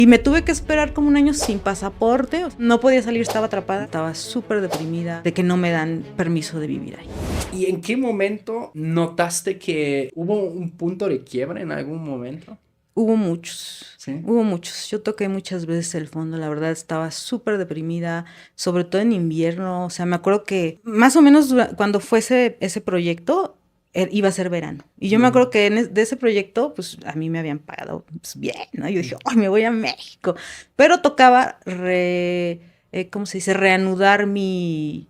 Y me tuve que esperar como un año sin pasaporte. No podía salir, estaba atrapada. Estaba súper deprimida de que no me dan permiso de vivir ahí. ¿Y en qué momento notaste que hubo un punto de quiebre en algún momento? Hubo muchos, ¿Sí? hubo muchos. Yo toqué muchas veces el fondo, la verdad estaba súper deprimida, sobre todo en invierno. O sea, me acuerdo que más o menos cuando fue ese proyecto, iba a ser verano. Y yo me acuerdo que de ese proyecto, pues a mí me habían pagado pues, bien, ¿no? Yo dije, ¡ay, me voy a México! Pero tocaba, ¿cómo se dice? Reanudar mi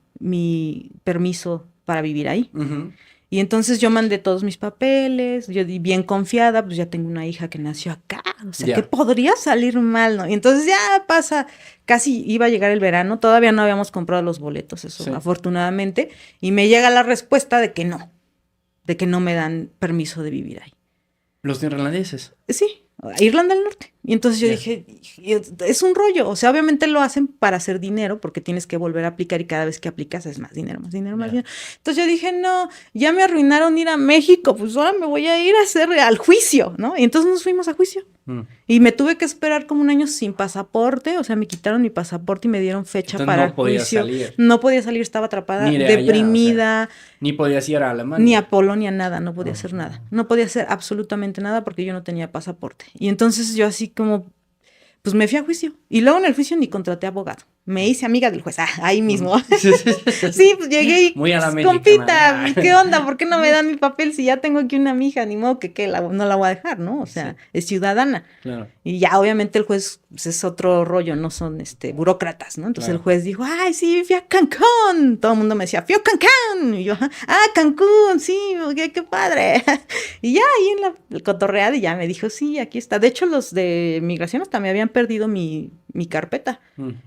permiso para vivir ahí. Y entonces yo mandé todos mis papeles, yo di bien confiada, pues ya tengo una hija que nació acá, o sea, que podría salir mal, ¿no? Y entonces ya pasa, casi iba a llegar el verano, todavía no habíamos comprado los boletos, eso, sí, afortunadamente, y me llega la respuesta de que no me dan permiso de vivir ahí. ¿Los neerlandeses? Sí, Irlanda del Norte. Y entonces yo dije, es un rollo. O sea, obviamente lo hacen para hacer dinero porque tienes que volver a aplicar y cada vez que aplicas es más dinero, más dinero, más dinero. Entonces yo dije, no, ya me arruinaron ir a México, pues ahora me voy a ir a hacer al juicio, ¿no? Y entonces nos fuimos a juicio. Y me tuve que esperar como un año sin pasaporte, o sea, me quitaron mi pasaporte y me dieron fecha entonces para no podías juicio. Salir. No podía salir, estaba atrapada, ni deprimida. Allá, o sea, ni podías ir a Alemania. Ni a Polonia, nada, no podía hacer nada. No podía hacer absolutamente nada porque yo no tenía pasaporte. Y entonces yo así como, pues me fui a juicio. Y luego en el juicio ni contraté abogado. Me hice amiga del juez, ahí mismo. Sí, pues llegué y, muy a la compita, ¿qué onda? ¿Por qué no me dan mi papel si ya tengo aquí una mija? Ni modo que no la voy a dejar, ¿no? O sea, es ciudadana. Claro. Y ya obviamente el juez pues, es otro rollo, no son burócratas, ¿no? Entonces el juez dijo, ay, sí, fui a Cancún. Todo el mundo me decía, fui a Cancún. Y yo, Cancún, sí, qué padre. Y ya ahí en la cotorreada y ya me dijo, sí, aquí está. De hecho, los de migración hasta me habían perdido mi carpeta.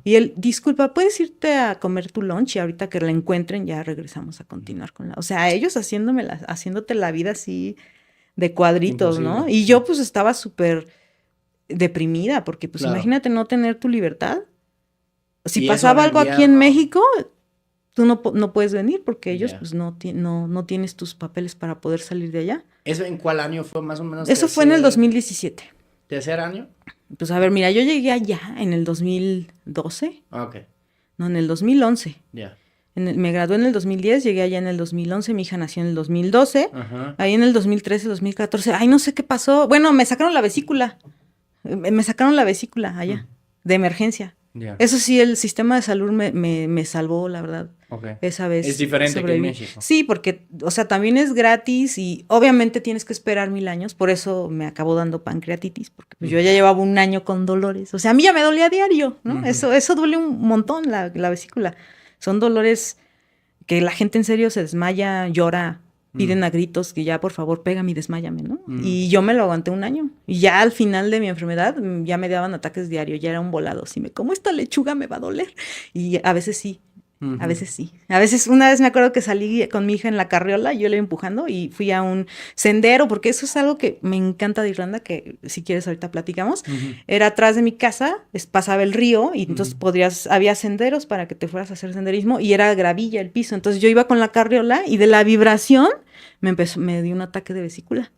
Y él, disculpa, ¿puedes irte a comer tu lunch? Y ahorita que la encuentren ya regresamos a continuar con la... O sea, ellos haciéndote la vida así de cuadritos, imposible, ¿no? Y yo pues estaba súper deprimida porque pues imagínate no tener tu libertad. Si pasaba algo aquí en México, tú no puedes venir porque ellos pues no tienes tus papeles para poder salir de allá. ¿Eso en cuál año fue más o menos? Eso fue en el 2017. ¿Tercer año? Pues a ver, mira, yo llegué allá en el 2012. Ok. No, en el 2011. Ya. Me gradué en el 2010, llegué allá en el 2011, mi hija nació en el 2012. Ajá. Ahí en el 2013, 2014, ay, no sé qué pasó. Bueno, me sacaron la vesícula. Me sacaron la vesícula allá, de emergencia. Yeah. Eso sí, el sistema de salud me salvó, la verdad. Okay. Esa vez. Es diferente que en México. Sí, porque, o sea, también es gratis y obviamente tienes que esperar 1000 años. Por eso me acabó dando pancreatitis, porque pues, yo ya llevaba un año con dolores. O sea, a mí ya me dolía a diario, ¿no? Eso duele un montón, la vesícula. Son dolores que la gente en serio se desmaya, llora. Piden a gritos que ya, por favor, pégame y desmáyame, ¿no? Y yo me lo aguanté un año. Y ya al final de mi enfermedad, ya me daban ataques diarios, ya era un volado. Si me como esta lechuga, me va a doler. Y a veces sí, a veces sí. A veces, una vez me acuerdo que salí con mi hija en la carriola, yo le iba empujando y fui a un sendero, porque eso es algo que me encanta de Irlanda, que si quieres ahorita platicamos. Era atrás de mi casa, pasaba el río y entonces había senderos para que te fueras a hacer senderismo y era gravilla el piso. Entonces yo iba con la carriola y de la vibración me dio un ataque de vesícula.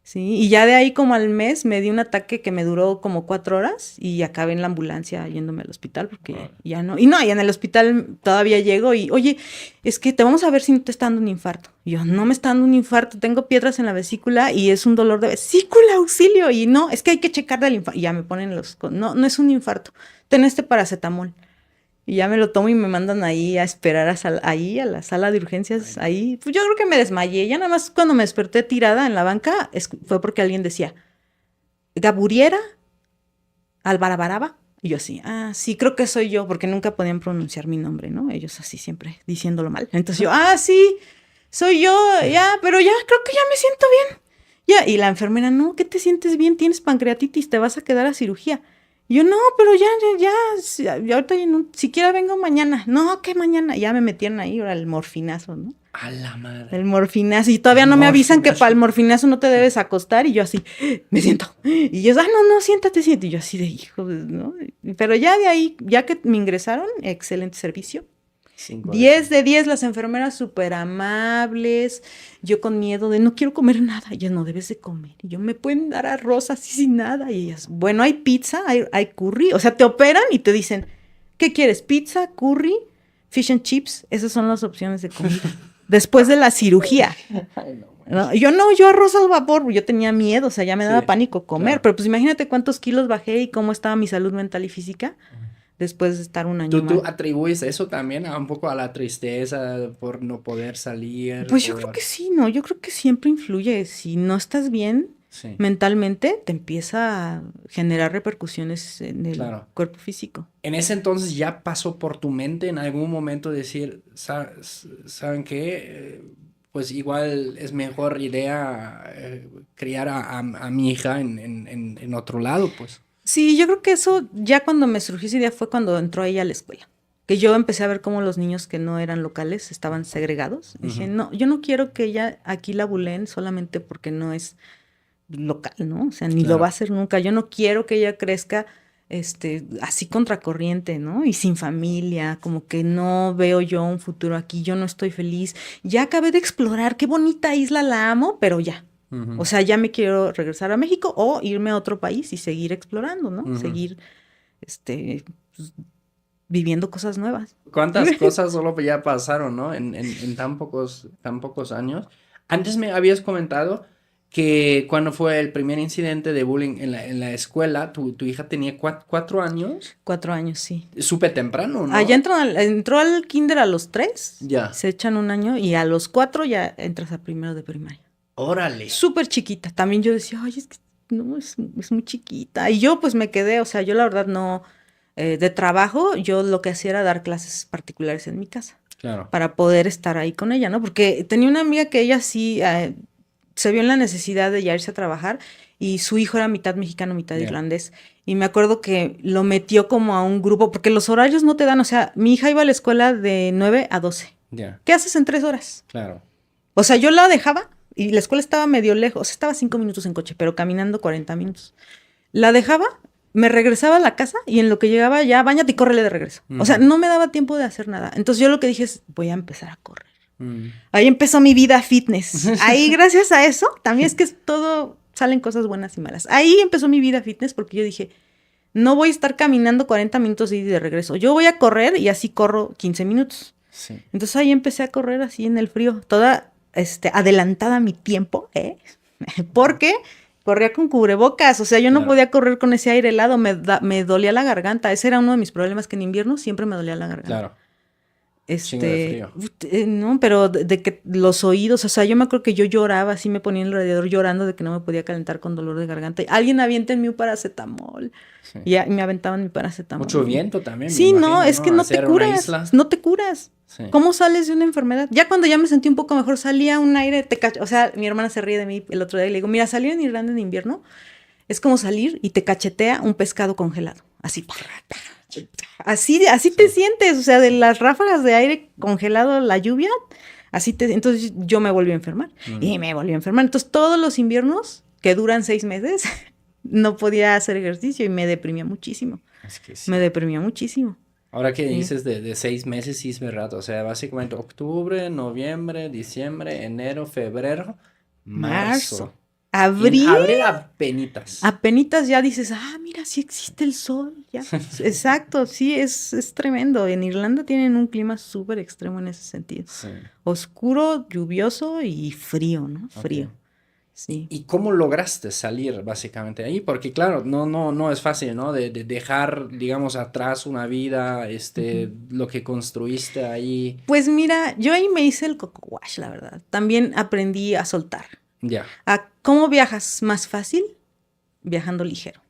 Sí, y ya de ahí como al mes me dio un ataque que me duró como 4 horas y acabé en la ambulancia yéndome al hospital porque ya no. Y no, y en el hospital todavía llego y, oye, es que te vamos a ver si no te está dando un infarto. Y yo, no me está dando un infarto, tengo piedras en la vesícula y es un dolor de vesícula, auxilio. Y no, es que hay que checar del infarto. Y ya me ponen no es un infarto, ten paracetamol. Y ya me lo tomo y me mandan ahí a esperar a la sala de urgencias, ahí. Pues yo creo que me desmayé. Ya nada más cuando me desperté tirada en la banca fue porque alguien decía, Gaburiera, Albarabaraba. Y yo así, sí, creo que soy yo, porque nunca podían pronunciar mi nombre, ¿no? Ellos así siempre diciéndolo mal. Entonces yo, sí, soy yo, ya, pero ya, creo que ya me siento bien. Ya, y la enfermera, no, ¿qué te sientes bien? Tienes pancreatitis, te vas a quedar a cirugía. Y yo, no, pero ya, ahorita siquiera vengo mañana. No, ¿qué mañana? Ya me metieron ahí, ahora el morfinazo, ¿no? A la madre. El morfinazo. Y todavía no me avisan que para el morfinazo no te debes acostar. Y yo así, me siento. Y ellos, no, siéntate. Y yo así de hijo, ¿no? Pero ya de ahí, ya que me ingresaron, excelente servicio. 10 de 10, las enfermeras súper amables, yo con miedo de no quiero comer nada, ellas no debes de comer, y yo me pueden dar arroz así sin nada, y ellas, bueno, hay pizza, hay curry, o sea, te operan y te dicen, ¿qué quieres? Pizza, curry, fish and chips, esas son las opciones de comida, después de la cirugía. Ay, No, yo arroz al vapor, yo tenía miedo, o sea, ya me daba pánico comer, claro. pero pues imagínate cuántos kilos bajé y cómo estaba mi salud mental y física. Después de estar un año ¿Tú mal. atribuyes eso también a un poco a la tristeza por no poder salir? Pues yo creo que sí, ¿no? Yo creo que siempre influye. Si no estás bien mentalmente, te empieza a generar repercusiones en el cuerpo físico. En ese entonces ya pasó por tu mente en algún momento decir, ¿saben qué? Pues igual es mejor idea criar a mi hija en otro lado, pues. Sí, yo creo que eso ya cuando me surgió esa idea fue cuando entró ella a la escuela. Que yo empecé a ver cómo los niños que no eran locales estaban segregados. Dije, no, yo no quiero que ella aquí la buleen solamente porque no es local, ¿no? O sea, ni lo va a hacer nunca. Yo no quiero que ella crezca así contracorriente, ¿no? Y sin familia, como que no veo yo un futuro aquí, yo no estoy feliz. Ya acabé de explorar, qué bonita isla, la amo, pero ya. O sea, ya me quiero regresar a México o irme a otro país y seguir explorando, ¿no? Seguir, pues, viviendo cosas nuevas. ¿Cuántas cosas solo ya pasaron, ¿no? En tan pocos años. Antes me habías comentado que cuando fue el primer incidente de bullying en la escuela, tu hija tenía 4 años. 4 años, sí. Súper temprano, ¿no? Allá entró al kinder a los 3. Ya. Se echan un año y a los 4 ya entras a primero de primaria. Órale. Súper chiquita. También yo decía, ay, es que no, es muy chiquita. Y yo pues me quedé, o sea, yo la verdad no, de trabajo, yo lo que hacía era dar clases particulares en mi casa. Claro. Para poder estar ahí con ella, ¿no? Porque tenía una amiga que ella sí se vio en la necesidad de ya irse a trabajar y su hijo era mitad mexicano, mitad irlandés. Y me acuerdo que lo metió como a un grupo, porque los horarios no te dan, o sea, mi hija iba a la escuela de 9 a 12. ¿Qué haces en 3 horas? Claro. O sea, yo la dejaba y la escuela estaba medio lejos, o sea, estaba 5 minutos en coche, pero caminando 40 minutos. La dejaba, me regresaba a la casa y en lo que llegaba ya, báñate y córrele de regreso. O sea, no me daba tiempo de hacer nada. Entonces yo lo que dije es, voy a empezar a correr. Ahí empezó mi vida fitness. Ahí, gracias a eso, también es que todo, salen cosas buenas y malas. Ahí empezó mi vida fitness porque yo dije, no voy a estar caminando 40 minutos y de regreso. Yo voy a correr y así corro 15 minutos. Sí. Entonces ahí empecé a correr así en el frío, toda adelantada a mi tiempo, porque corría con cubrebocas, o sea, yo no podía correr con ese aire helado, me dolía la garganta. Ese era uno de mis problemas, que en invierno siempre me dolía la garganta. Claro. Chingo de frío. No, pero de que los oídos, o sea, yo me acuerdo que yo lloraba, así me ponía en el radiador llorando de que no me podía calentar con dolor de garganta. Alguien aviéntenme un paracetamol. Sí. Y me aventaban mi paracetamol. Mucho viento también. Sí, no, es que no te curas. No te curas. Sí. ¿Cómo sales de una enfermedad? Ya cuando ya me sentí un poco mejor, salía un aire, o sea, mi hermana se ríe de mí el otro día y le digo, mira, salir en Irlanda en invierno es como salir y te cachetea un pescado congelado. Así. Así te sientes, o sea, de las ráfagas de aire congelado, la lluvia, entonces yo me volví a enfermar y me volví a enfermar. Entonces todos los inviernos, que duran 6 meses, no podía hacer ejercicio y me deprimía muchísimo. Es que sí. Me deprimía muchísimo. Ahora que dices de 6 meses, sí es verdad, o sea, básicamente octubre, noviembre, diciembre, enero, febrero, marzo. Abril apenitas. Apenitas ya dices, mira, sí existe el sol. Ya. Exacto, sí, es tremendo. En Irlanda tienen un clima súper extremo en ese sentido. Sí. Oscuro, lluvioso y frío, ¿no? Frío. Okay. Sí. ¿Y cómo lograste salir básicamente ahí? Porque claro, no es fácil, ¿no? De dejar, digamos, atrás una vida, lo que construiste ahí. Pues mira, yo ahí me hice el coco wash, la verdad. También aprendí a soltar. Ya. ¿Cómo viajas más fácil? Viajando ligero.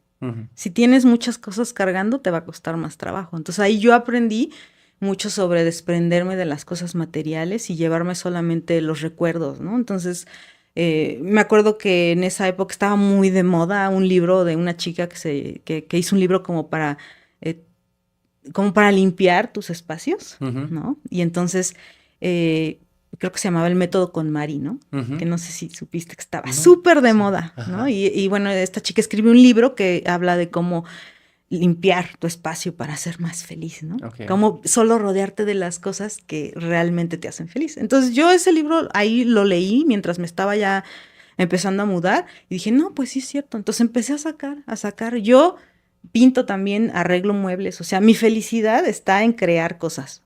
Si tienes muchas cosas cargando, te va a costar más trabajo. Entonces ahí yo aprendí mucho sobre desprenderme de las cosas materiales y llevarme solamente los recuerdos, ¿no? Entonces me acuerdo que en esa época estaba muy de moda un libro de una chica que hizo un libro como para limpiar tus espacios, ¿no? Y entonces creo que se llamaba El método KonMari, ¿no? Que no sé si supiste que estaba súper de moda, ¿no? Y bueno, esta chica escribe un libro que habla de cómo limpiar tu espacio para ser más feliz, ¿no? Ok. Cómo solo rodearte de las cosas que realmente te hacen feliz. Entonces yo ese libro ahí lo leí mientras me estaba ya empezando a mudar y dije, no, pues sí es cierto. Entonces empecé a sacar. Yo pinto también, arreglo muebles, o sea, mi felicidad está en crear cosas.